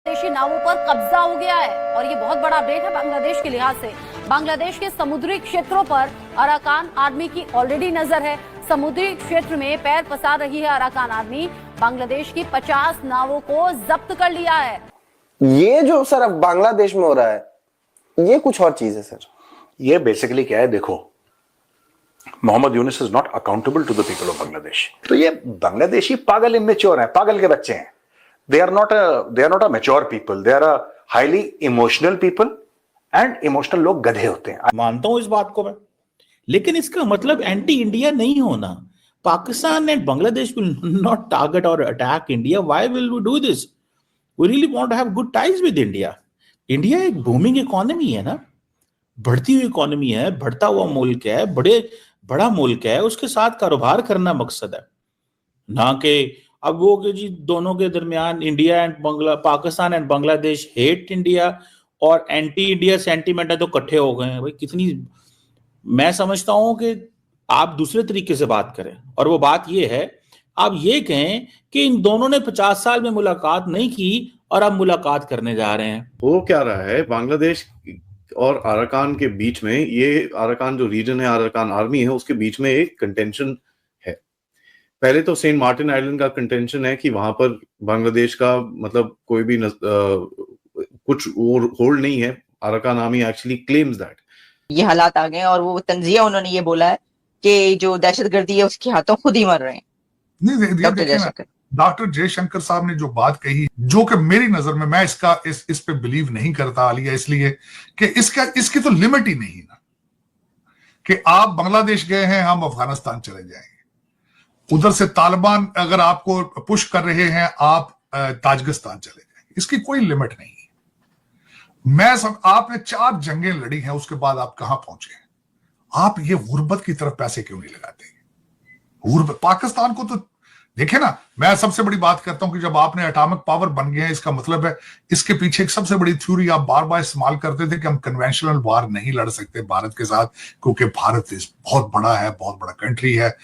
विदेशी नावों पर कब्जा हो गया है और ये बहुत बड़ा अपडेट है बांग्लादेश के लिहाज से। बांग्लादेश के समुद्री क्षेत्रों पर अराकान आर्मी की ऑलरेडी नजर है। समुद्री क्षेत्र में पैर पसार रही है अराकान आर्मी। बांग्लादेश की 50 नावों को जब्त कर लिया है। ये जो सर अब बांग्लादेश में हो रहा है ये कुछ और चीज है सर। ये बेसिकली क्या है, देखो, Muhammad Yunus is not accountable to the people of Bangladesh. तो ये बांग्लादेशी पागल इमेच्योर है, पागल के बच्चे हैं। They are not a mature people, they are a highly emotional people, and emotional लोग गधे होते हैं। मानता हूं इस बात को मैं, लेकिन इसका मतलब एंटी इंडिया नहीं होना। Pakistan and Bangladesh will not target और attack India. Why will we do this? We really want to have good ties with India. India एक बूमिंग इकोनॉमी है ना, बढ़ती हुई इकोनॉमी है, बढ़ता हुआ मुल्क है, बड़ा मुल्क है, उसके साथ कारोबार करना मकसद है, ना कि अब वो कि जी दोनों के दरमियान India and Pakistan and Bangladesh hate India और एंटी इंडिया सेंटीमेंट है तो इकट्ठे हो गए हैं। भाई कितनी, मैं समझता हूं कि आप दूसरे तरीके से बात करें, और वो बात ये है, आप ये कहें कि इन दोनों ने 50 साल में मुलाकात नहीं की और अब मुलाकात करने जा रहे हैं। वो क्या रहा है बांग्लादेश और अराकान के बीच में, ये अराकान जो रीजन है, अराकान आर्मी है, उसके बीच में एक कंटेंशन है। पहले तो सेंट मार्टिन आइलैंड का कंटेंशन है कि वहां पर बांग्लादेश का मतलब कोई भी कुछ होल्ड नहीं है। Arakan army actually claims that ये हालात आ गए और वो तंजिया उन्होंने ये बोला है कि जो दहशतगर्दी है उसके हाथों खुद ही मर रहे हैं। नहीं, डॉक्टर जयशंकर साहब ने जो बात कही, जो कि मेरी नजर में, मैं इस पे बिलीव नहीं करता आलिया, इसलिए कि इसकी तो लिमिट ही नहीं ना कि आप बांग्लादेश गए हैं, हम अफगानिस्तान चले जाएंगे, उधर से तालिबान अगर आपको पुश कर रहे हैं आप ताजिकिस्तान चले जाएंगे, इसकी कोई लिमिट नहीं है। आपने 4 जंगें लड़ी हैं, उसके बाद आप कहां पहुंचे हैं? आप ये गुर्बत की तरफ पैसे क्यों नहीं लगाते? पाकिस्तान को तो देखे ना, मैं सबसे बड़ी बात करता हूं कि जब आपने एटॉमिक पावर बन गए हैं, इसका मतलब है इसके पीछे एक सबसे बड़ी थ्योरी आप बार बार इस्तेमाल करते थे कि हम कन्वेंशनल वार नहीं लड़ सकते भारत के साथ, क्योंकि भारत बहुत बड़ा है, बहुत बड़ा कंट्री है,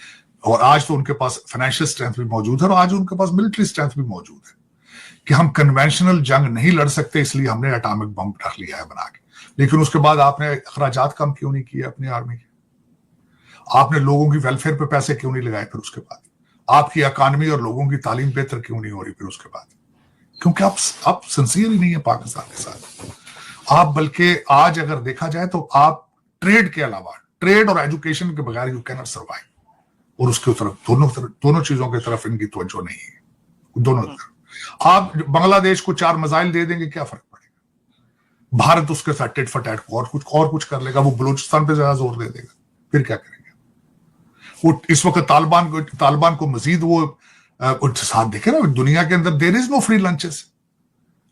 और आज तो उनके पास फाइनेंशियल स्ट्रेंथ भी मौजूद है और आज उनके पास मिलिट्री स्ट्रेंथ भी मौजूद है कि हम कन्वेंशनल जंग नहीं लड़ सकते, इसलिए हमने एटॉमिक बम रख लिया है बना के। लेकिन उसके बाद आपने अखराजात कम क्यों नहीं किए अपनी आर्मी के? आपने लोगों की वेलफेयर पे पैसे क्यों नहीं लगाए? फिर उसके बाद आपकी इकॉनमी और लोगों की तालीम बेहतर क्यों नहीं हो रही फिर उसके बाद? क्योंकि आप सिंसियर ही नहीं है पाकिस्तान के साथ। आप बल्कि आज अगर देखा जाए तो आप ट्रेड के अलावा, ट्रेड और एजुकेशन के बगैर यू कैन नॉट सर्वाइव, और उसके तरफ दोनों चीजों की तरफ इनकी तवज्जो नहीं है। दोनों तरफ आप बांग्लादेश को 4 मिसाइल दे देंगे, क्या फर्क पड़ेगा? भारत उसके साथ टिट फॉर टैट और कुछ कर लेगा, वो बलूचिस्तान पे ज्यादा जोर दे देगा, फिर क्या करेंगे? वो इस वक्त तालिबान को मजीद वो साथ देखे ना, दुनिया के अंदर there is no free lunches.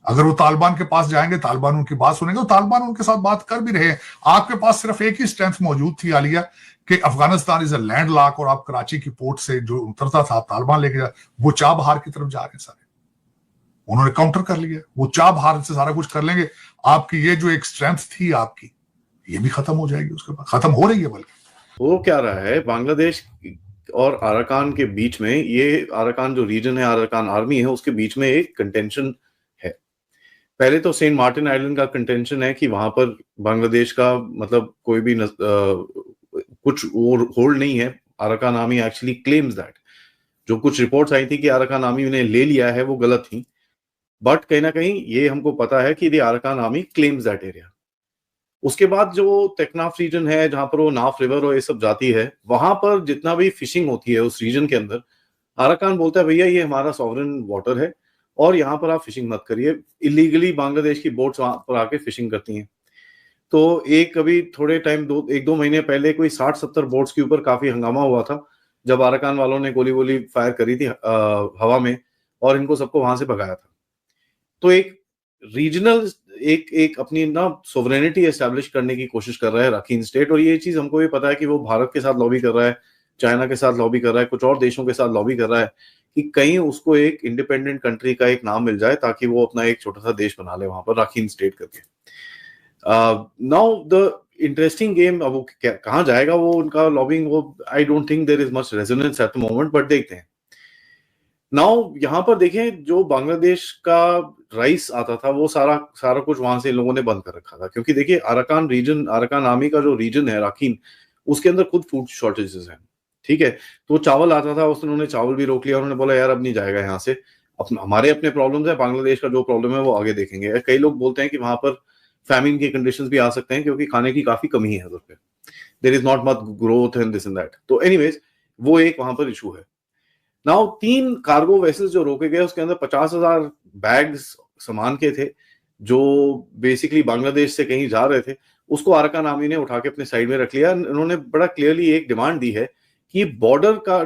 अगर वो तालिबान के पास जाएंगे, तालिबान उनकी बात सुनेंगे, तो तालिबान उनके साथ बात कर भी रहे हैं। आपके पास सिर्फ एक ही स्ट्रेंथ मौजूद थी आलिया कि Afghanistan is a land lock, और आप कराची की पोर्ट से जो उतरता था आप तालिबान लेके जा, वो चाबहार की तरफ जा रहे हैं सारे। उन्होंने काउंटर कर लिया, वो चाबहार से सारा कुछ कर लेंगे। आपकी ये जो एक स्ट्रेंथ थी आपकी, ये भी खत्म हो जाएगी, उसके बाद खत्म हो रही है। बल्कि वो क्या रहा है बांग्लादेश और अराकान के बीच में, ये अराकान जो रीजन है, अराकान आर्मी है, उसके बीच में एक कंटेंशन है। पहले तो सेंट मार्टिन आइलैंड का कंटेंशन है कि वहां पर बांग्लादेश का मतलब कोई भी कुछ होल्ड नहीं है। Arakan army actually claims that. जो कुछ रिपोर्ट्स आई थी कि अराकान आर्मी ने ले लिया है, वो गलत थी, बट कहीं ना कहीं ये हमको पता है कि Arakan army claims that area. उसके बाद जो तेकनाफ रीजन है, जहां पर वो नाफ रिवर और ये सब जाती है, वहां पर जितना भी फिशिंग होती है उस रीजन के अंदर, अराकान बोलता है भैया ये हमारा सॉवरेन वाटर है और यहाँ पर आप फिशिंग मत करिए। इलीगली बांग्लादेश की बोट्स वहां पर आके फिशिंग करती हैं। तो एक अभी थोड़े टाइम 1-2 महीने पहले कोई 60-70 बोट्स के ऊपर काफी हंगामा हुआ था, जब अराकान वालों ने गोली फायर करी थी हवा में, और इनको सबको वहां से भगाया था। तो एक रीजनल एक अपनी ना सोवरेनिटी एस्टैब्लिश करने की कोशिश कर रहा है राखीन स्टेट, और ये चीज हमको भी पता है कि वो भारत के साथ लॉबी कर रहा है, चाइना के साथ लॉबी कर रहा है, कुछ और देशों के साथ लॉबी कर रहा है कि कहीं उसको एक इंडिपेंडेंट कंट्री का एक नाम मिल जाए, ताकि वो अपना एक छोटा सा देश बना ले वहां पर राखीन स्टेट करके। नाउ द इंटरेस्टिंग गेम, अब वो कहाँ जाएगा वो उनका लॉबिंग, वो I don't think there is much resonance at the moment, but देखते हैं। नाउ यहाँ पर देखें, जो बांग्लादेश का राइस आता था वो सारा कुछ वहां से लोगों ने बंद कर रखा था, क्योंकि देखिए अराकान आर्मी का जो रीजन है राखीन, उसके अंदर खुद फूड शॉर्टेजेस हैं, ठीक है। तो चावल आता था, उन्होंने चावल भी रोक लिया, उन्होंने बोला यार अब नहीं जाएगा यहाँ से, हमारे अपने प्रॉब्लम्स है, बांग्लादेश का जो प्रॉब्लम है वो आगे देखेंगे। कई लोग बोलते हैं कि वहां पर फैमिन के कंडीशंस भी आ सकते हैं, क्योंकि खाने की काफी कमी है उधर पे, there is not much growth and this and that. तो एनीवेज वो एक वहां पर इशू है। नाउ 3 कार्गो वेसल्स जो रोके गए, उसके अंदर 50,000 बैग्स सामान के थे, जो बेसिकली बांग्लादेश से कहीं जा रहे थे। उसको अराकान आर्मी ने उठा के अपने साइड में रख लिया। उन्होंने बड़ा क्लियरली एक डिमांड दी है कि बॉर्डर का